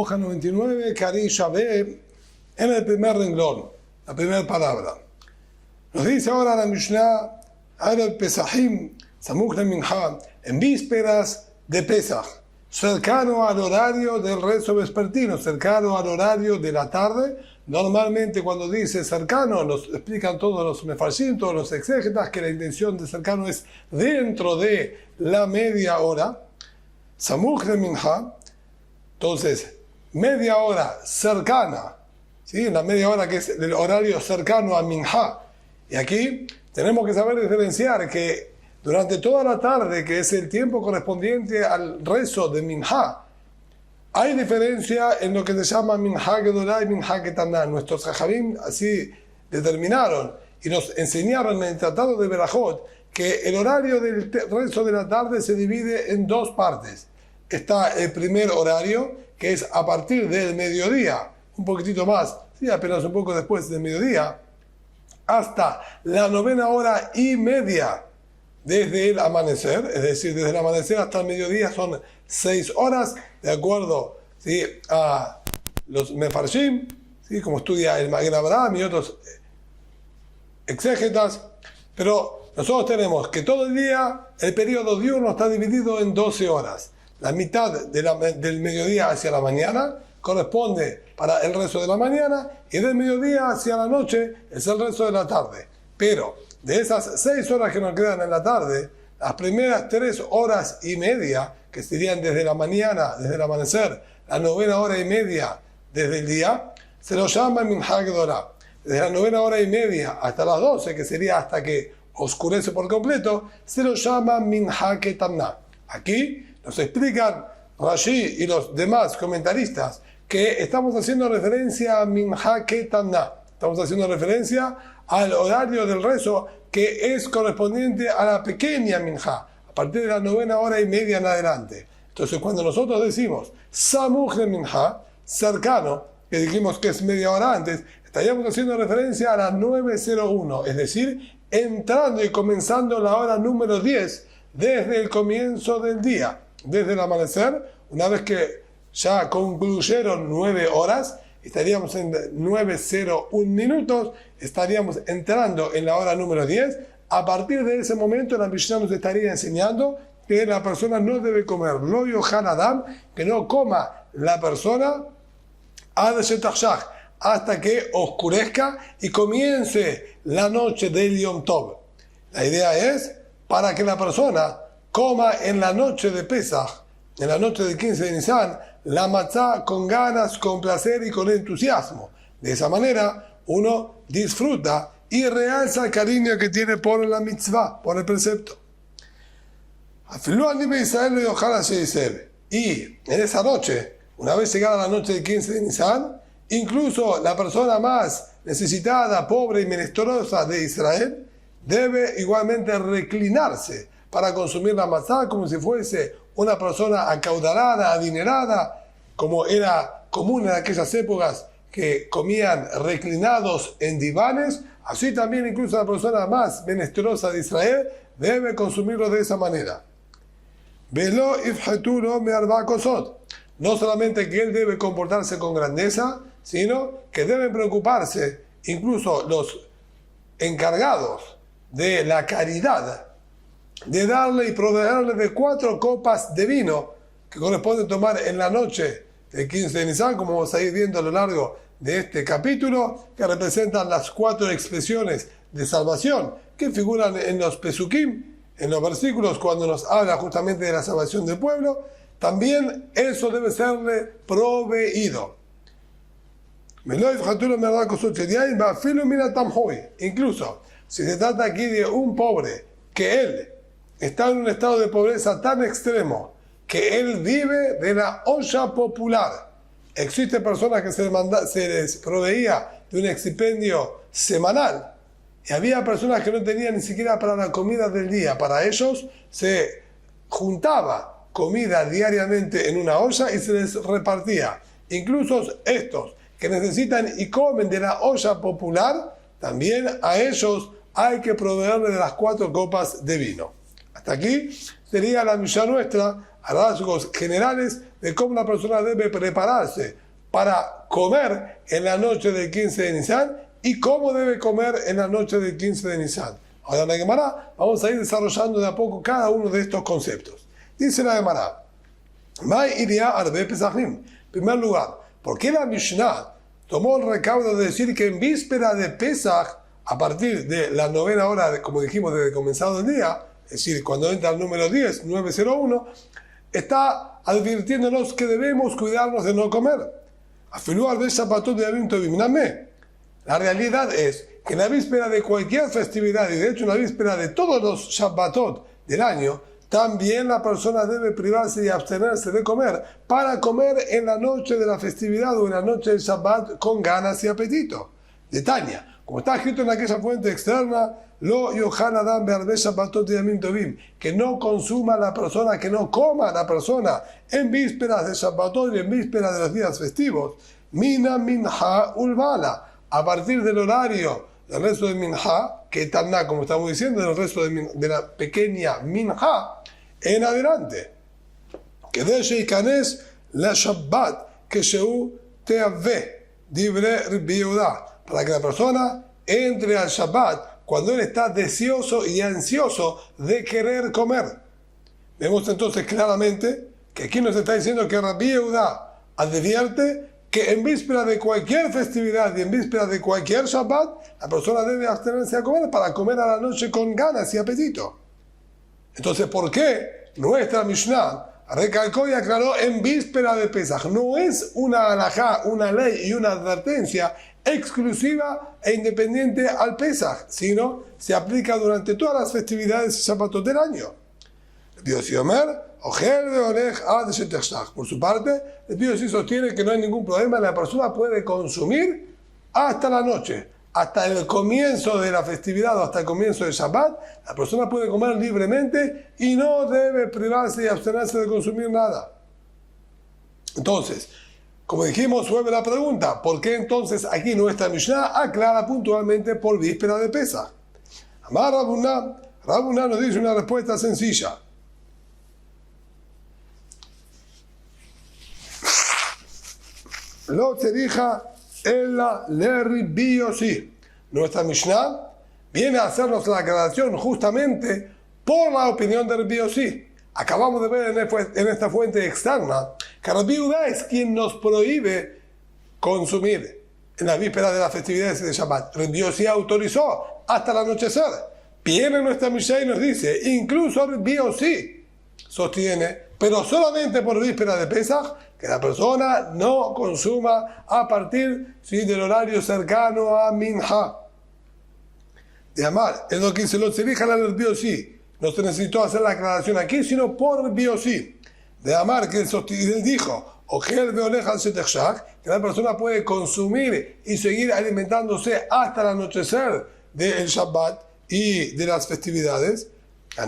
hoja 99, Kari Shabé, en el primer renglón, la primera palabra. Nos dice ahora la Mishnah, Arab Pesachim, Samuch le Minha, en vísperas de Pesach, cercano al horario del rezo vespertino, cercano al horario de la tarde. Normalmente cuando dice cercano, nos explican todos los mefarshim, todos los exégetas, que la intención de cercano es dentro de la media hora. Samuch le Minha, entonces, media hora cercana, ¿sí? La media hora que es el horario cercano a Minha. Y aquí tenemos que saber diferenciar que durante toda la tarde, que es el tiempo correspondiente al rezo de Minha, hay diferencia en lo que se llama Minha Gedolá y Minha Ketaná. Nuestros Jajabim así determinaron y nos enseñaron en el Tratado de Berajot que el horario del rezo de la tarde se divide en dos partes. Está el primer horario, que es a partir del mediodía, un poquitito más, sí, apenas un poco después del mediodía, hasta la 9:30 desde el amanecer, es decir, desde el amanecer hasta el mediodía son 6 horas, de acuerdo, ¿sí?, a los mefarshim, ¿sí?, como estudia el Magen Avraham y otros exégetas, pero nosotros tenemos que todo el día, el periodo diurno está dividido en 12 horas. La mitad del mediodía hacia la mañana corresponde para el rezo de la mañana y del mediodía hacia la noche es el rezo de la tarde. Pero de esas 6 horas que nos quedan en la tarde, las primeras 3:30, que serían desde la mañana, desde el amanecer, la 9:30 desde el día, se lo llama Minha Gedolá. Desde la 9:30 hasta las 12, que sería hasta que oscurece por completo, se lo llama Minha Ketaná. Aquí nos explican Rashi y los demás comentaristas que estamos haciendo referencia a Minha Ketaná. Estamos haciendo referencia al horario del rezo que es correspondiente a la pequeña Minha, a partir de la 9:30 en adelante. Entonces, cuando nosotros decimos Samuch le Minha, cercano, que dijimos que es media hora antes, estaríamos haciendo referencia a las 9:01, es decir, entrando y comenzando la hora número 10 desde el comienzo del día. Desde el amanecer, una vez que ya concluyeron 9 horas, estaríamos en 9:01 minutos, estaríamos entrando en la hora número 10. A partir de ese momento, la Mishnah nos estaría enseñando que la persona no debe comer, lo yochal adam, que no coma la persona ad shetachshach, hasta que oscurezca y comience la noche del Yom Tov. La idea es para que la persona coma en la noche de Pesach, en la noche del 15 de Nisan, la matzá con ganas, con placer y con entusiasmo. De esa manera, uno disfruta y realza el cariño que tiene por la mitzvah, por el precepto. Y en esa noche, una vez llegada la noche del 15 de Nisan, incluso la persona más necesitada, pobre y menesterosa de Israel, debe igualmente reclinarse para consumir la matzá como si fuese una persona acaudalada, adinerada, como era común en aquellas épocas que comían reclinados en divanes. Así también incluso la persona más menesterosa de Israel debe consumirlo de esa manera. Velo ifheturo me arba kosot. No solamente que él debe comportarse con grandeza, sino que deben preocuparse incluso los encargados de la caridad, de darle y proveerle de 4 copas de vino que corresponde tomar en la noche del 15 de Nisan, como vamos a ir viendo a lo largo de este capítulo, que representan las 4 expresiones de salvación que figuran en los Pesukim, en los versículos cuando nos habla justamente de la salvación del pueblo. También eso debe serle proveído. Incluso si se trata aquí de un pobre que él está en un estado de pobreza tan extremo que él vive de la olla popular. Existen personas que se les proveía de un expendio semanal y había personas que no tenían ni siquiera para la comida del día. Para ellos se juntaba comida diariamente en una olla y se les repartía. Incluso estos que necesitan y comen de la olla popular, también a ellos hay que proveerle de las 4 copas de vino. Hasta aquí sería la Mishnah nuestra. a rasgos generales de cómo la persona debe prepararse para comer en la noche del 15 de Nisan y cómo debe comer en la noche del 15 de Nisan. Ahora en la Gemara vamos a ir desarrollando de a poco cada uno de estos conceptos. Dice la Gemara, en primer lugar, ¿por qué la Mishnah tomó el recaudo de decir que en víspera de Pesach, a partir de la novena hora, como dijimos, desde el comenzado del día, es decir, cuando entra el número 10, 901, está advirtiéndonos que debemos cuidarnos de no comer? La realidad es que en la víspera de cualquier festividad, y de hecho en la víspera de todos los Shabbatot del año, también la persona debe privarse y abstenerse de comer para comer en la noche de la festividad o en la noche del Shabbat con ganas y apetito. Detalle, como está escrito en aquella fuente externa, Lo yochal adam be'arbe Shabbatot yamim tovim, que no consuma la persona, que no coma la persona en vísperas de Shabbatot y en vísperas de los días festivos, mina minha ulvala, a partir del horario del resto de minha, que taná, como estamos diciendo, del resto de la pequeña minha, en adelante. Que de sheikanes la Shabbat, que sheu teave, dibre Rabbi Yehuda, para que la persona entre al Shabbat cuando él está deseoso y ansioso de querer comer. Vemos entonces claramente que aquí nos está diciendo que Rabbi Yehuda advierte que en víspera de cualquier festividad y en víspera de cualquier Shabbat, la persona debe abstenerse a comer para comer a la noche con ganas y apetito. Entonces, ¿por qué nuestra Mishnah recalcó y aclaró en víspera de Pesach? No es una halajá, una ley y una advertencia exclusiva e independiente al Pesach, sino se aplica durante todas las festividades y Shabbatot del año. Por su parte, el Rabbi sostiene que no hay ningún problema, la persona puede consumir hasta la noche, hasta el comienzo de la festividad o hasta el comienzo del Shabbat, la persona puede comer libremente y no debe privarse y abstenerse de consumir nada. Entonces, como dijimos, vuelve la pregunta, ¿por qué entonces aquí nuestra Mishnah aclara puntualmente por víspera de Pesach? Amar Rabuná nos dice una respuesta sencilla. Lo terija ella le sí. Nuestra Mishnah viene a hacernos la aclaración justamente por la opinión de Rabbi Yossi. Acabamos de ver en esta fuente externa que Rabbi Yehuda es quien nos prohíbe consumir en la víspera de las festividades de Shabbat. Rabbi Yossi autorizó hasta el anochecer. Viene nuestra Mishnah y nos dice, incluso Rabbi Yossi sostiene, pero solamente por víspera de Pesach, que la persona no consuma a partir del horario cercano a Minha. De Amar, es lo que se lo dirige a la Rabbi Yossi. No se necesitó hacer la aclaración aquí, sino por Rabbi Yossi. De Amar, que él dijo, que la persona puede consumir y seguir alimentándose hasta el anochecer del Shabbat y de las festividades. Esto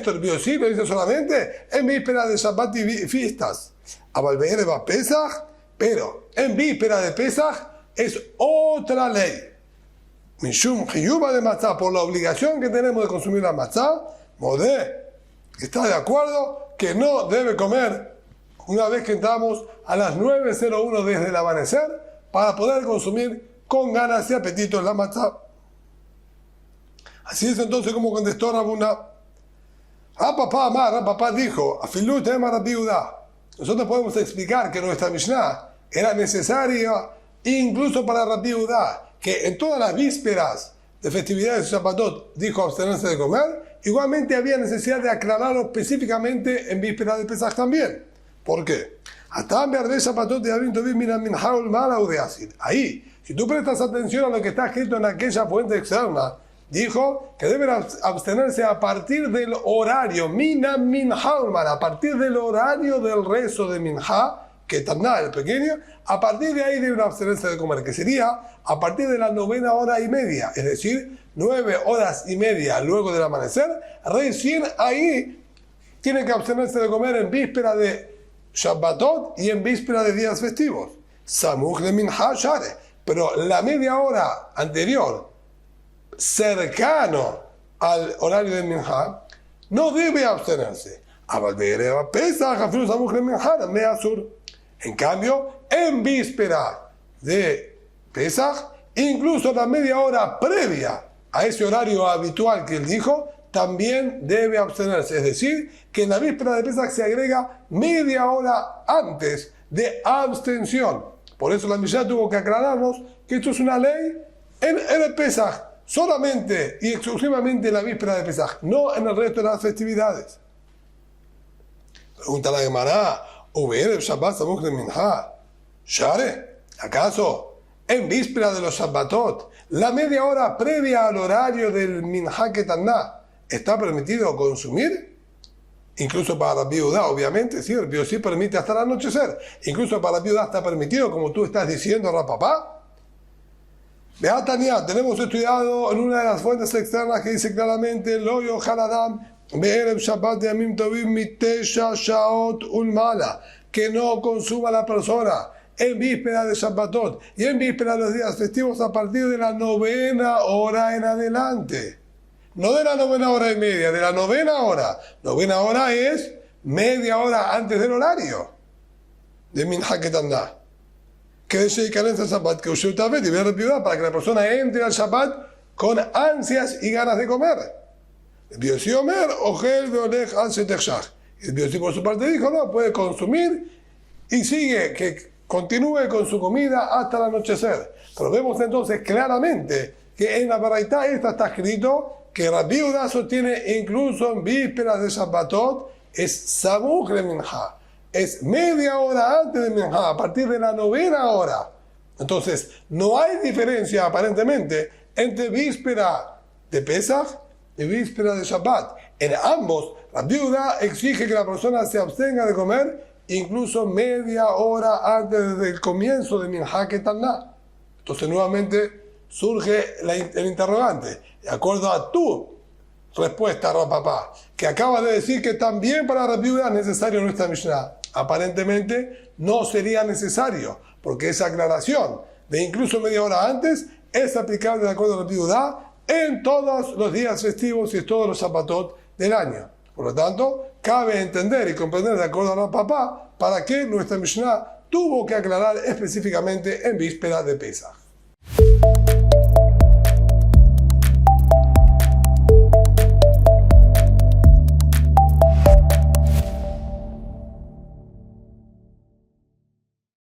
el Rabbi Yossi lo dice solamente en víspera de Shabbat y fiestas. Pero en víspera de Pesach es otra ley. Mishum Hiyuba de matzah, por la obligación que tenemos de consumir la matzah, Modé está de acuerdo que no debe comer una vez que entramos a las 9:01 desde el amanecer para poder consumir con ganas y apetito la matzah. Así es entonces como contestó Rabuna. Papá dijo, Afilu tema Rabbi Yehuda. Nosotros podemos explicar que nuestra Mishnah era necesaria incluso para Rabbi Yehuda, que en todas las vísperas de festividades de Shabbatot dijo abstenerse de comer, igualmente había necesidad de aclararlo específicamente en vísperas de Pesach también. ¿Por qué? Ahí, si tú prestas atención a lo que está escrito en aquella fuente externa, dijo que deben abstenerse a partir del horario, a partir del horario del rezo de Minha, que Taná, el pequeño, a partir de ahí deben abstenerse de comer, que sería a partir de la 9:30, es decir, 9 horas y media luego del amanecer, recién ahí tienen que abstenerse de comer en víspera de Shabbatot y en víspera de días festivos. Samuch de Minha Share, pero la media hora anterior, cercano al horario de Minha, no debe abstenerse. En cambio, en víspera de Pesach, incluso la media hora previa a ese horario habitual que él dijo, también debe abstenerse. Es decir, que en la víspera de Pesach se agrega media hora antes de abstención. Por eso la Mishnah tuvo que aclararnos que esto es una ley en el Pesach, solamente y exclusivamente en la víspera de Pesach, no en el resto de las festividades. Pregunta la Gemara, Share, ¿acaso en víspera de los Shabbatot, la media hora previa al horario del Minha Ketaná, está permitido consumir? Incluso para la viuda, obviamente, sí, el sí permite hasta el anochecer. Incluso para la viuda está permitido, como tú estás diciendo, Rapapá. Beatania, tenemos estudiado en una de las fuentes externas que dice claramente, Lo yochal adam be'erev Shabbat yamim tovim mitesha shaot ulmala, que no consuma la persona en víspera de Shabbatot y en víspera de los días festivos a partir de la 9ª hora en adelante. No de la 9ª hora y media, de la 9ª hora. 9ª hora es media hora antes del horario de Minha Ketaná. Que desee carencia al Shabbat, que usted tal vez debe repiudar para que la persona entre al Shabbat con ansias y ganas de comer. El Biosí Omer, Ogel Veolech al Setechshach. El Biosí por su parte dijo, no, puede consumir y sigue, que continúe con su comida hasta el anochecer. Pero vemos entonces claramente que en la Baraitá esta está escrito que Rabbi Yehuda sostiene incluso en vísperas de Shabbatot es Samuch de Minha. Es media hora antes de Minha, a partir de la 9ª hora. Entonces, no hay diferencia aparentemente entre víspera de Pesach y víspera de Shabbat. En ambos, Rabbi Yehuda exige que la persona se abstenga de comer incluso media hora antes del comienzo de Minha Ketaná. Entonces, nuevamente surge el interrogante. De acuerdo a tu respuesta, Rapapá, que acaba de decir que también para Rabbi Yehuda es necesario nuestra Mishnah. Aparentemente no sería necesario, porque esa aclaración de incluso media hora antes es aplicable de acuerdo a Rabbi Yehuda en todos los días festivos y en todos los Shabbatot del año. Por lo tanto, cabe entender y comprender de acuerdo a Rapapá para qué nuestra Mishnah tuvo que aclarar específicamente en víspera de Pesach.